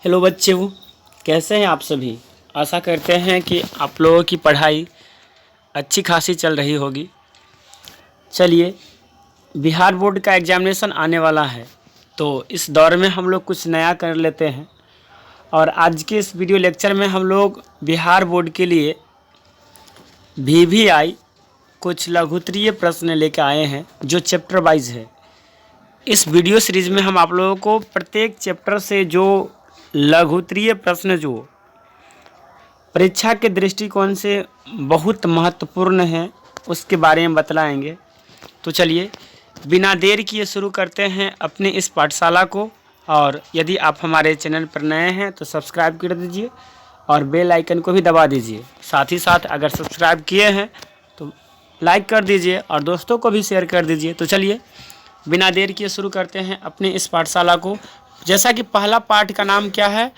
Hello बच्चों, कैसे हैं आप सभी। आशा करते हैं कि आप लोगों की पढ़ाई अच्छी खासी चल रही होगी। चलिए, बिहार बोर्ड का एग्ज़ामिनेशन आने वाला है, तो इस दौर में हम लोग कुछ नया कर लेते हैं। और आज के इस वीडियो लेक्चर में हम लोग बिहार बोर्ड के लिए VVI कुछ लघुत्तरीय प्रश्न लेकर आए हैं जो चैप्टर वाइज है। इस वीडियो सीरीज़ में हम आप लोगों को प्रत्येक चैप्टर से जो लघुत्तरीय प्रश्न जो परीक्षा के दृष्टिकोण से बहुत महत्वपूर्ण है उसके बारे में बतलाएंगे। तो चलिए, बिना देर किए शुरू करते हैं अपने इस पाठशाला को। और यदि आप हमारे चैनल पर नए हैं तो सब्सक्राइब कर दीजिए और बेल आइकन को भी दबा दीजिए। साथ ही साथ अगर सब्सक्राइब किए हैं तो लाइक कर दीजिए और दोस्तों को भी शेयर कर दीजिए। तो चलिए, बिना देर किए शुरू करते हैं अपने इस पाठशाला को। जैसा कि पहला पाठ का नाम क्या है,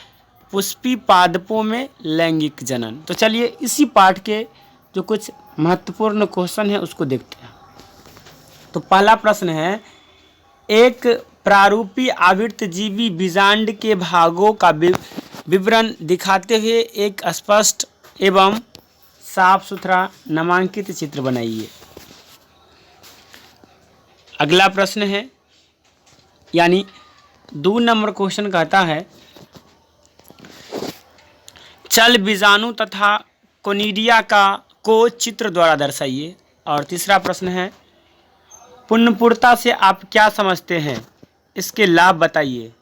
पुष्पी पादपों में लैंगिक जनन। तो चलिए, इसी पाठ के जो कुछ महत्वपूर्ण क्वेश्चन है उसको देखते हैं। तो पहला प्रश्न है, एक प्रारूपी आवृत्तजीवी बीजांड के भागों का विवरण दिखाते हुए एक स्पष्ट एवं साफ सुथरा नामांकित चित्र बनाइए। अगला प्रश्न है, यानी 2 नंबर क्वेश्चन कहता है, चल बीजाणु तथा कोनिडिया को चित्र द्वारा दर्शाइए। और तीसरा प्रश्न है, पुण्यपूर्णता से आप क्या समझते हैं, इसके लाभ बताइए।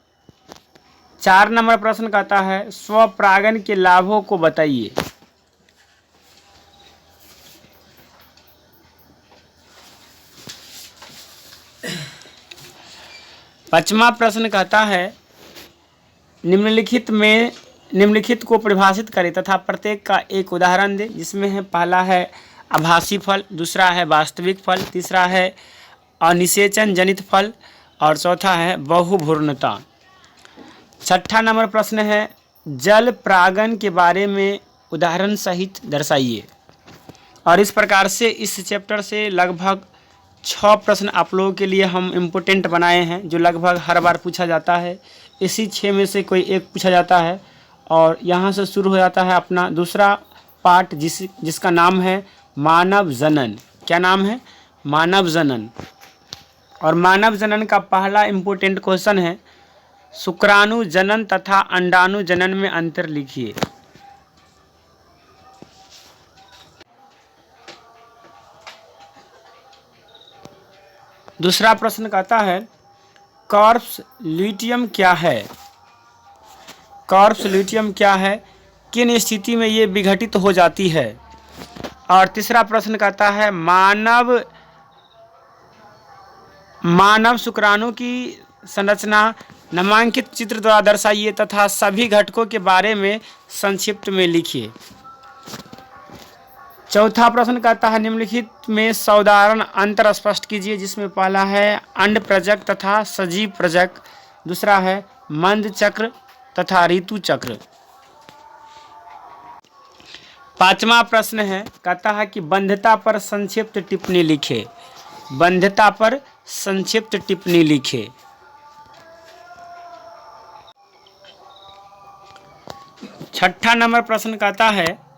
4 नंबर प्रश्न कहता है, स्वपरागन के लाभों को बताइए। पांचवा प्रश्न कहता है, निम्नलिखित को परिभाषित करें तथा प्रत्येक का एक उदाहरण दें। जिसमें है, पहला है आभासी फल, दूसरा है वास्तविक फल, तीसरा है अनिषेचन जनित फल और चौथा है बहुभुर्णता। 6ठा नंबर प्रश्न है, जल परागन के बारे में उदाहरण सहित दर्शाइए। और इस प्रकार से इस चैप्टर से लगभग 6 प्रश्न आप लोगों के लिए हम इम्पोर्टेंट बनाए हैं, जो लगभग हर बार पूछा जाता है। इसी 6 में से कोई एक पूछा जाता है और यहाँ से शुरू हो जाता है अपना दूसरा पार्ट, जिसका नाम है मानव जनन। क्या नाम है? मानव जनन। और मानव जनन का पहला इम्पोर्टेंट क्वेश्चन है, शुक्राणु जनन तथा अंडाणु जनन में अंतर लिखिए। दूसरा प्रश्न कहता है, कॉर्पस ल्यूटियम क्या है? कॉर्पस ल्यूटियम क्या है, किन स्थिति में ये विघटित हो जाती है? और तीसरा प्रश्न कहता है, मानव शुक्राणु की संरचना नामांकित चित्र द्वारा दर्शाइए तथा सभी घटकों के बारे में संक्षिप्त में लिखिए। चौथा प्रश्न कहता है, निम्नलिखित में साधारण अंतर स्पष्ट कीजिए। जिसमें पहला है अंड प्रजक तथा सजीव प्रजक, दूसरा है मंद चक्र तथा ऋतु चक्र। पांचवा प्रश्न है, कहता है कि बंध्यता पर संक्षिप्त टिप्पणी लिखे। बंध्यता पर संक्षिप्त टिप्पणी लिखे। छठा नंबर प्रश्न कहता है,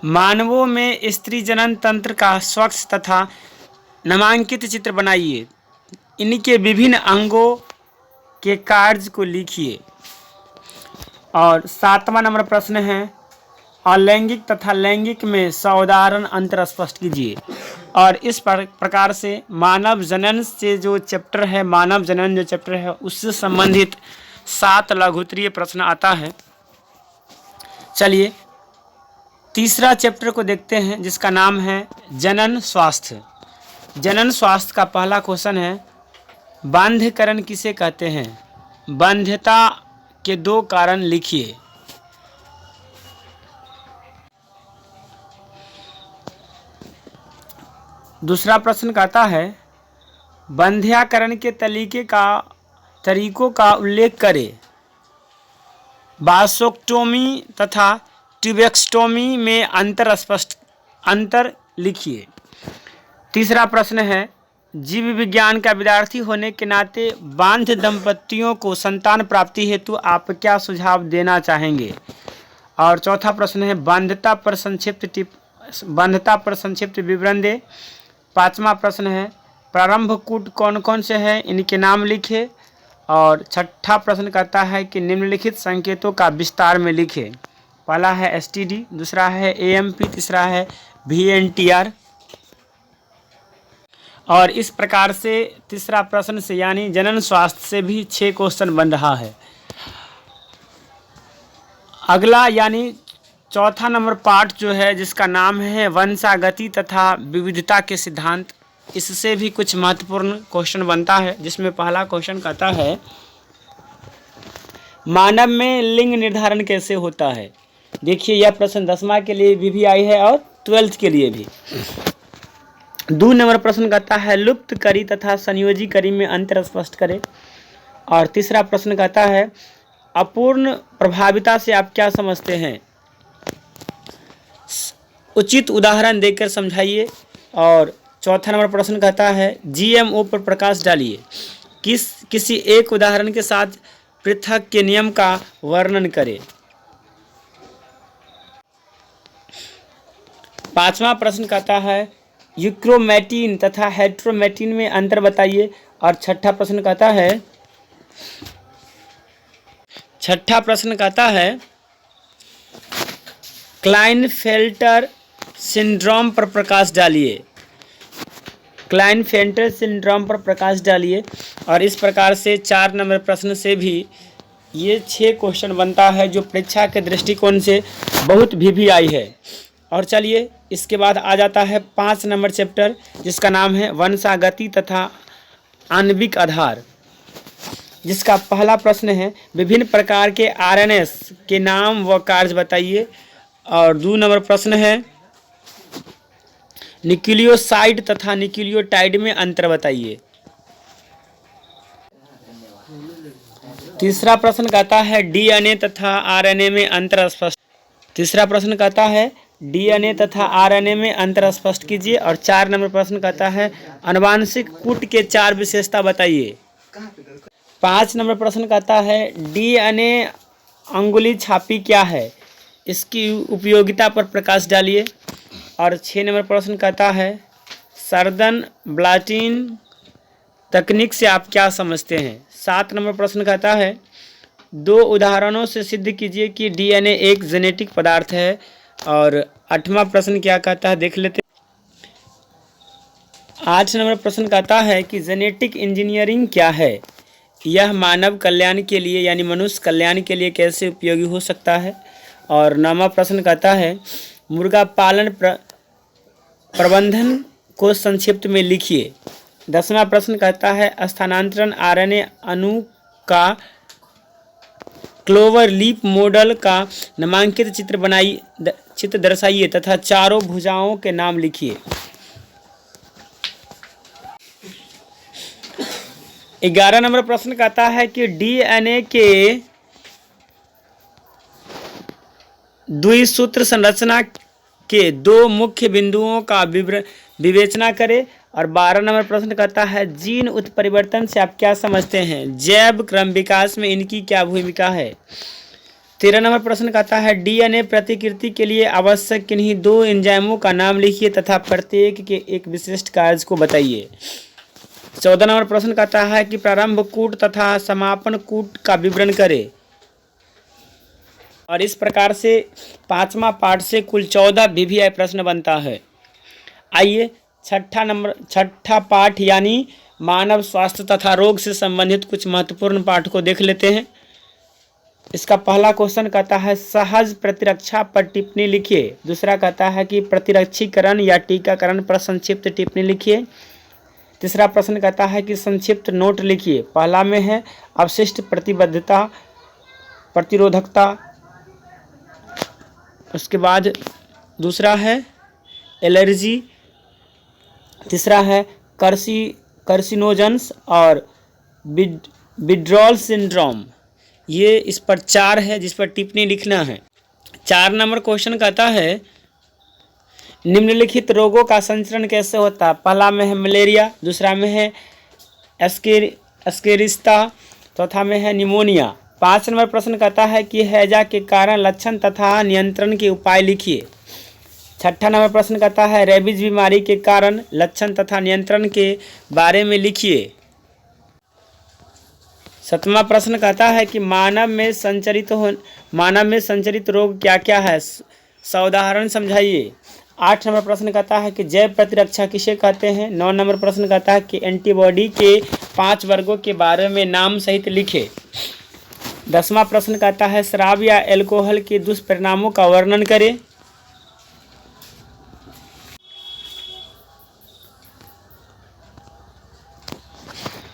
मानवों में स्त्री जनन तंत्र का स्वच्छ तथा नामांकित चित्र बनाइए। इनके विभिन्न अंगों के कार्य को लिखिए। और 7वां नंबर प्रश्न है, अलैंगिक तथा लैंगिक में साधारण अंतर स्पष्ट कीजिए। और इस प्रकार से मानव जनन से जो चैप्टर है, मानव जनन जो चैप्टर है, उससे संबंधित 7 लघुत्तरीय प्रश्न आता है। चलिए, तीसरा चैप्टर को देखते हैं, जिसका नाम है जनन स्वास्थ्य। जनन स्वास्थ्य का पहला क्वेश्चन है, बांध्यकरण किसे कहते हैं? बांध्यता के 2 कारण लिखिए। दूसरा प्रश्न कहता है, बांध्याकरण के तरीकों का उल्लेख करें। वासोक्टोमी तथा ट्यूबेक्टोमी में अंतर लिखिए। तीसरा प्रश्न है, जीव विज्ञान का विद्यार्थी होने के नाते बांध दंपतियों को संतान प्राप्ति हेतु आप क्या सुझाव देना चाहेंगे। और चौथा प्रश्न है बांधता पर संक्षिप्त विवरण दे। पांचवा प्रश्न है प्रारंभ कूट कौन कौन से हैं, इनके नाम लिखे। और छठा प्रश्न कहता है कि निम्नलिखित संकेतों का विस्तार में लिखे। पहला है एसटीडी, दूसरा है एएमपी, तीसरा है वीएनटीआर। और इस प्रकार से तीसरा प्रश्न से यानी जनन स्वास्थ्य से भी 6 क्वेश्चन बन रहा है। अगला यानी चौथा नंबर पार्ट जो है जिसका नाम है वंशागति तथा विविधता के सिद्धांत, इससे भी कुछ महत्वपूर्ण क्वेश्चन बनता है। जिसमें पहला क्वेश्चन कहता है मानव में लिंग निर्धारण कैसे होता है। देखिए यह प्रश्न 10वां के लिए भी आई है और 12th के लिए भी। 2 नंबर प्रश्न कहता है लुप्त करी तथा संयोजी करी में अंतर स्पष्ट करें। और तीसरा प्रश्न कहता है अपूर्ण प्रभाविता से आप क्या समझते हैं, उचित उदाहरण देकर समझाइए। और चौथा नंबर प्रश्न कहता है जीएमओ पर प्रकाश डालिए, किसी एक उदाहरण के साथ पृथक के नियम का वर्णन करें। 5वां प्रश्न कहता है यूक्रोमैटिन तथा हेट्रोमैटिन में अंतर बताइए। और छठा प्रश्न कहता है क्लाइनफेल्टर सिंड्रोम पर प्रकाश डालिए। क्लाइनफेल्टर सिंड्रोम पर प्रकाश डालिए। और इस प्रकार से 4 नंबर प्रश्न से भी ये 6 क्वेश्चन बनता है जो परीक्षा के दृष्टिकोण से बहुत भी आई है। और चलिए इसके बाद आ जाता है 5 नंबर चैप्टर जिसका नाम है वंशागति तथा आणविक आधार, जिसका पहला प्रश्न है विभिन्न प्रकार के आरएनएस के नाम व कार्य बताइए। और 2 नंबर प्रश्न है न्यूक्लियोसाइड तथा न्यूक्लियोटाइड में अंतर बताइए। तीसरा प्रश्न कहता है डीएनए तथा आरएनए में अंतर स्पष्ट। तीसरा प्रश्न कहता है डीएनए तथा आरएनए में अंतर स्पष्ट कीजिए। और 4 नंबर प्रश्न कहता है आनुवांशिक कूट के 4 विशेषता बताइए। 5 नंबर प्रश्न कहता है डीएनए अंगुली छापी क्या है, इसकी उपयोगिता पर प्रकाश डालिए। और 6 नंबर प्रश्न कहता है सर्दन ब्लॉटिंग तकनीक से आप क्या समझते हैं। 7 नंबर प्रश्न कहता है 2 उदाहरणों से सिद्ध कीजिए कि डीएनए एक जेनेटिक पदार्थ है। और 8वां प्रश्न क्या कहता है देख लेते हैं। 8 नंबर प्रश्न कहता है कि जेनेटिक इंजीनियरिंग क्या है, यह मानव कल्याण के लिए यानी मनुष्य कल्याण के लिए कैसे उपयोगी हो सकता है। और 9वां प्रश्न कहता है मुर्गा पालन प्रबंधन को संक्षिप्त में लिखिए। 10वां प्रश्न कहता है स्थानांतरण आरएनए अणु का क्लोवर लीफ मॉडल का नामांकित चित्र दर्शाइए तथा चारों भुजाओं के नाम लिखिए। 11 नंबर प्रश्न कहता है कि डीएनए के द्विसूत्र संरचना के 2 मुख्य बिंदुओं का विवेचना करें। और 12 नंबर प्रश्न कहता है जीन उत्परिवर्तन से आप क्या समझते हैं, जैव क्रम विकास में इनकी क्या भूमिका है। 13 नंबर प्रश्न कहता है डीएनए प्रतिकृति के लिए आवश्यक किन्हीं 2 एंजाइमों का नाम लिखिए तथा प्रत्येक के एक विशिष्ट कार्य को बताइए। 14 नंबर प्रश्न कहता है कि प्रारंभ कूट तथा समापन कूट का विवरण करें। और इस प्रकार से 5वां पार्ट से कुल 14 VVI प्रश्न बनता है। आइए छठा पाठ यानी मानव स्वास्थ्य तथा रोग से संबंधित कुछ महत्वपूर्ण पाठ को देख लेते हैं। इसका पहला क्वेश्चन कहता है सहज प्रतिरक्षा पर टिप्पणी लिखिए। दूसरा कहता है कि प्रतिरक्षीकरण या टीकाकरण पर संक्षिप्त टिप्पणी लिखिए। तीसरा प्रश्न कहता है कि संक्षिप्त नोट लिखिए। पहला में है अवशिष्ट प्रतिबद्धता प्रतिरोधकता, उसके बाद दूसरा है एलर्जी, तीसरा है कार्सिनोजेंस और विड्रॉल सिंड्रोम। ये इस पर 4 है जिस पर टिप्पणी लिखना है। 4 नंबर क्वेश्चन कहता है निम्नलिखित रोगों का संचरण कैसे होता है? पहला में है मलेरिया, दूसरा में है एस्केरिस्ता, चौथा में है निमोनिया। 5 नंबर प्रश्न कहता है कि हैजा के कारण, लक्षण तथा नियंत्रण के उपाय लिखिए। 6ठा नंबर प्रश्न कहता है रेबीज बीमारी के कारण, लक्षण तथा नियंत्रण के बारे में लिखिए। 7वां प्रश्न कहता है कि मानव में संचरित रोग क्या क्या है? साउदाहरण समझाइए। 8 नंबर प्रश्न कहता है कि जैव प्रतिरक्षा किसे कहते हैं? 9 नंबर प्रश्न कहता है कि एंटीबॉडी के 5 वर्गों के बारे में नाम सहित लिखे। 10वां प्रश्न कहता है शराब या अल्कोहल के दुष्परिणामों का वर्णन करें।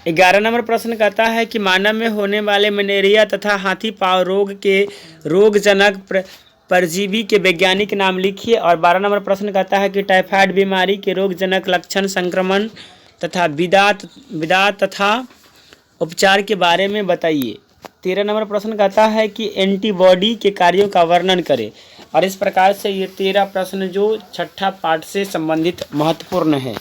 11 नंबर प्रश्न कहता है कि मानव में होने वाले मलेरिया तथा हाथी पांव रोग के रोगजनक परजीवी के वैज्ञानिक नाम लिखिए। और 12 नंबर प्रश्न कहता है कि टाइफाइड बीमारी के रोगजनक लक्षण, संक्रमण तथा विधा तथा उपचार के बारे में बताइए। 13 नंबर प्रश्न कहता है कि एंटीबॉडी के कार्यों का वर्णन करें। और इस प्रकार से ये 13 प्रश्न जो छठा पाठ से संबंधित महत्वपूर्ण है।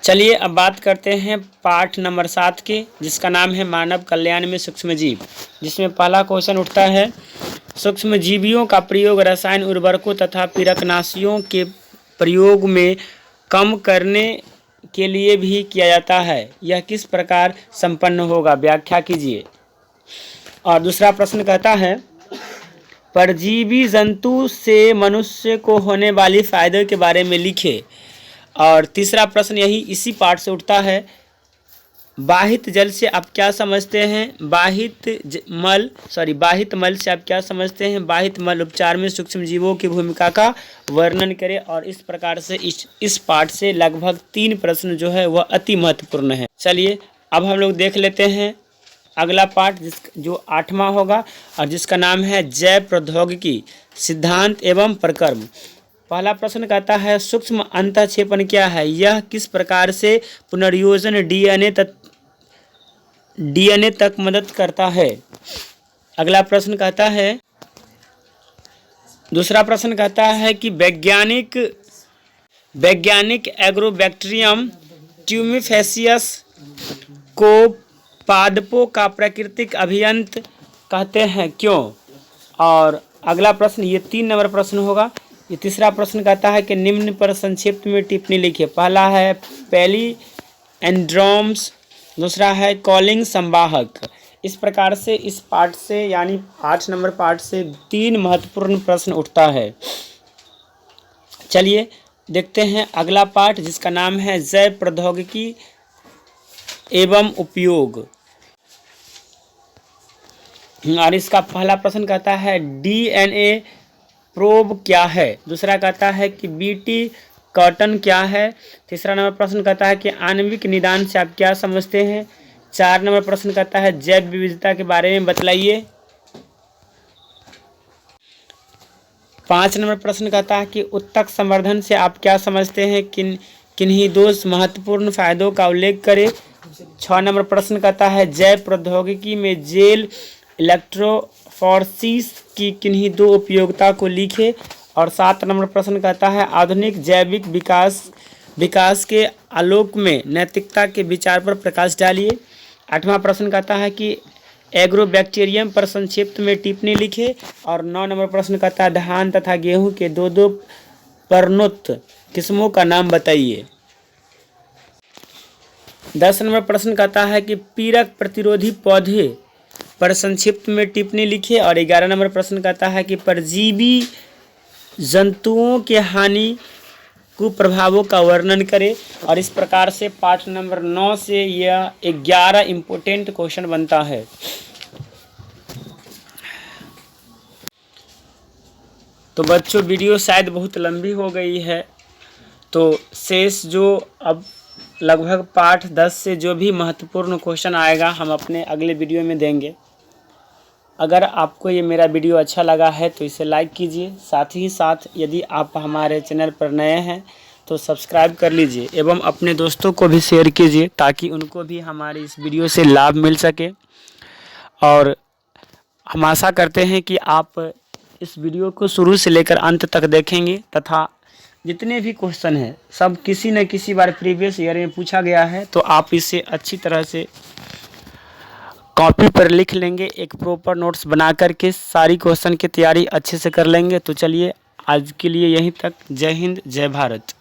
चलिए अब बात करते हैं पाठ नंबर 7 के, जिसका नाम है मानव कल्याण में सूक्ष्मजीव, जिसमें पहला क्वेश्चन उठता है सूक्ष्मजीवियों का प्रयोग रसायन उर्वरकों तथा पीड़कनाशियों के प्रयोग में कम करने के लिए भी किया जाता है। यह किस प्रकार संपन्न होगा? व्याख्या कीजिए। और दूसरा प्रश्न कहता है परजीवी जंतु से मनुष्य को होने वाली फायदे के बारे में लिखे। और तीसरा प्रश्न यही इसी पाठ से उठता है बाहित जल से आप क्या समझते हैं? बाहित मल से आप क्या समझते हैं? बाहित मल उपचार में सूक्ष्मजीवों की भूमिका का वर्णन करें। और इस प्रकार से इस पाठ से लगभग 3 प्रश्न जो है वह अति महत्वपूर्ण है। चलिए अब हम लोग देख लेते हैं अगला पाठ जो 8वां होगा और जिसका नाम है जैव प्रौद्योगिकी, सिद्धांत एवं प्रक्रम। पहला प्रश्न कहता है सूक्ष्म अंतःक्षेपण क्या है? यह किस प्रकार से पुनर्योजन डीएनए तक मदद करता है? अगला प्रश्न कहता है दूसरा प्रश्न कहता है कि वैज्ञानिक एग्रोबैक्टीरियम ट्यूमिफेसियस को पादपों का प्राकृतिक अभियंत कहते हैं, क्यों? और अगला प्रश्न ये 3 नंबर प्रश्न होगा। ये तीसरा प्रश्न कहता है कि निम्न पर संक्षिप्त में टिप्पणी लिखिए। पहला है पैली एंड्रोम्स, दूसरा है कॉलिंग संवाहक। इस प्रकार से इस पाठ से यानी 8 नंबर पाठ से 3 महत्वपूर्ण प्रश्न उठता है। चलिए देखते हैं अगला पाठ जिसका नाम है जैव प्रौद्योगिकी एवं उपयोग। और इसका पहला प्रश्न कहता है डीएनए प्रोब क्या है? दूसरा कहता है कि बीटी कॉटन क्या है? तीसरा नंबर प्रश्न कहता है कि आणविक निदान से आप क्या समझते हैं? 4 नंबर प्रश्न कहता है जैव विविधता के बारे में बतलाइए। 5 नंबर प्रश्न कहता है कि उत्तक संवर्धन से आप क्या समझते हैं? किन्हीं 2 महत्वपूर्ण फायदों का उल्लेख करें। 6 नंबर प्रश्न कहता है जैव प्रौद्योगिकी में जेल इलेक्ट्रोफोरेसिस की किन्हीं 2 उपयोगिता को लिखे। और 7 नंबर प्रश्न कहता है आधुनिक जैविक विकास के आलोक में नैतिकता के विचार पर प्रकाश डालिए। 8वां प्रश्न कहता है कि एग्रोबैक्टीरियम पर संक्षिप्त में टिप्पणी लिखे। और 9 नंबर प्रश्न कहता है धान तथा गेहूं के 2 प्रणोत किस्मों का नाम बताइए। 10 नंबर प्रश्न कहता है कि पीड़क प्रतिरोधी पौधे पर संक्षिप्त में टिप्पणी लिखे। और 11 नंबर प्रश्न कहता है कि परजीवी जंतुओं के हानि कुप्रभावों का वर्णन करें। और इस प्रकार से पाठ नंबर 9 से यह 11 इम्पोर्टेंट क्वेश्चन बनता है। तो बच्चों वीडियो शायद बहुत लंबी हो गई है, तो शेष जो अब लगभग पाठ 10 से जो भी महत्वपूर्ण क्वेश्चन आएगा हम अपने अगले वीडियो में देंगे। अगर आपको ये मेरा वीडियो अच्छा लगा है तो इसे लाइक कीजिए, साथ ही साथ यदि आप हमारे चैनल पर नए हैं तो सब्सक्राइब कर लीजिए एवं अपने दोस्तों को भी शेयर कीजिए ताकि उनको भी हमारी इस वीडियो से लाभ मिल सके। और हम आशा करते हैं कि आप इस वीडियो को शुरू से लेकर अंत तक देखेंगे तथा जितने भी क्वेश्चन हैं सब किसी न किसी बार प्रीवियस ईयर में पूछा गया है, तो आप इसे अच्छी तरह से कॉपी पर लिख लेंगे, एक प्रॉपर नोट्स बना करके सारी क्वेश्चन की तैयारी अच्छे से कर लेंगे। तो चलिए आज के लिए यहीं तक। जय हिंद, जय भारत।